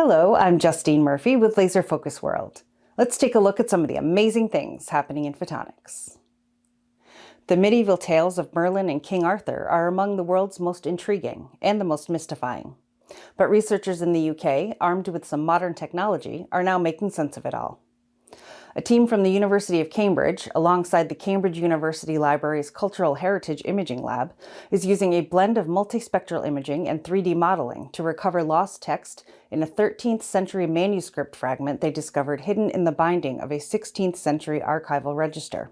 Hello, I'm Justine Murphy with Laser Focus World. Let's take a look at some of the amazing things happening in photonics. The medieval tales of Merlin and King Arthur are among the world's most intriguing and the most mystifying. But researchers in the UK, armed with some modern technology, are now making sense of it all. A team from the University of Cambridge, alongside the Cambridge University Library's Cultural Heritage Imaging Lab, is using a blend of multispectral imaging and 3D modeling to recover lost text in a 13th century manuscript fragment they discovered hidden in the binding of a 16th century archival register.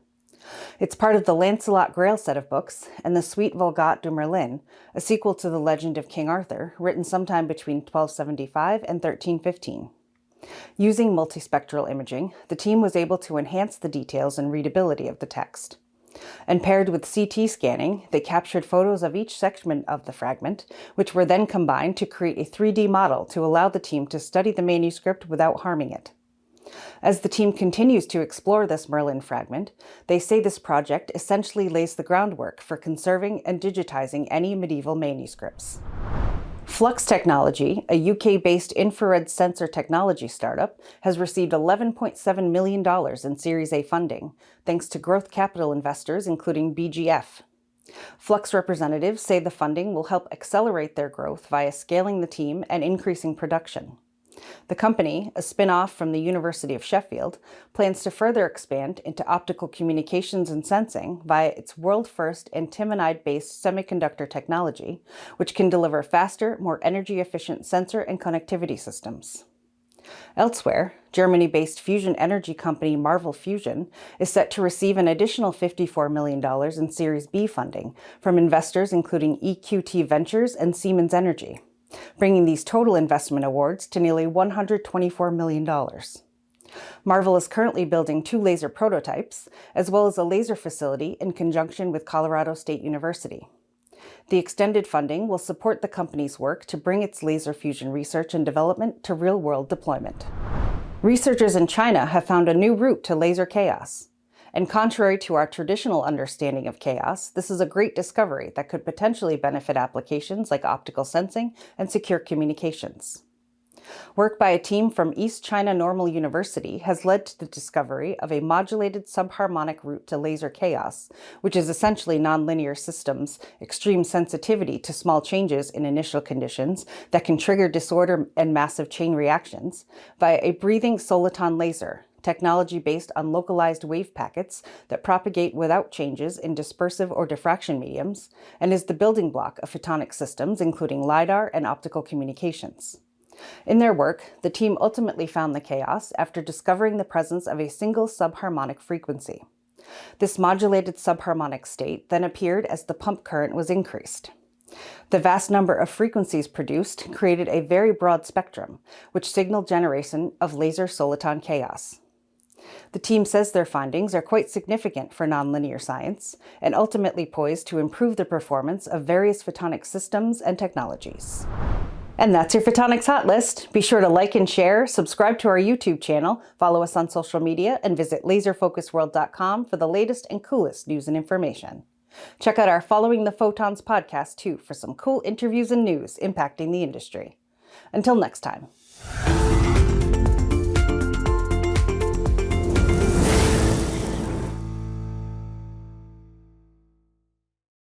It's part of the Lancelot Grail set of books and the Suite Vulgate du Merlin, a sequel to the legend of King Arthur, written sometime between 1275 and 1315. Using multispectral imaging, the team was able to enhance the details and readability of the text. And paired with CT scanning, they captured photos of each section of the fragment, which were then combined to create a 3D model to allow the team to study the manuscript without harming it. As the team continues to explore this Merlin fragment, they say this project essentially lays the groundwork for conserving and digitizing any medieval manuscripts. Phlux Technology, a UK-based infrared sensor technology startup, has received $11.7 million in Series A funding, thanks to growth capital investors including BGF. Phlux representatives say the funding will help accelerate their growth via scaling the team and increasing production. The company, a spin-off from the University of Sheffield, plans to further expand into optical communications and sensing via its world-first antimonide-based semiconductor technology, which can deliver faster, more energy-efficient sensor and connectivity systems. Elsewhere, Germany-based fusion energy company Marvel Fusion is set to receive an additional $54 million in Series B funding from investors including EQT Ventures and Siemens Energy, bringing these total investment awards to nearly $124 million. Marvel is currently building 2 laser prototypes, as well as a laser facility in conjunction with Colorado State University. The extended funding will support the company's work to bring its laser fusion research and development to real-world deployment. Researchers in China have found a new route to laser chaos. And contrary to our traditional understanding of chaos, this is a great discovery that could potentially benefit applications like optical sensing and secure communications. Work by a team from East China Normal University has led to the discovery of a modulated subharmonic route to laser chaos, which is essentially nonlinear systems' extreme sensitivity to small changes in initial conditions that can trigger disorder and massive chain reactions, via a breathing soliton laser, technology based on localized wave packets that propagate without changes in dispersive or diffraction mediums, and is the building block of photonic systems including lidar and optical communications. In their work, the team ultimately found the chaos after discovering the presence of a single subharmonic frequency. This modulated subharmonic state then appeared as the pump current was increased. The vast number of frequencies produced created a very broad spectrum, which signaled generation of laser soliton chaos. The team says their findings are quite significant for nonlinear science and ultimately poised to improve the performance of various photonic systems and technologies. And that's your Photonics Hot List. Be sure to like and share, subscribe to our YouTube channel, follow us on social media, and visit laserfocusworld.com for the latest and coolest news and information. Check out our Following the Photons podcast too for some cool interviews and news impacting the industry. Until next time.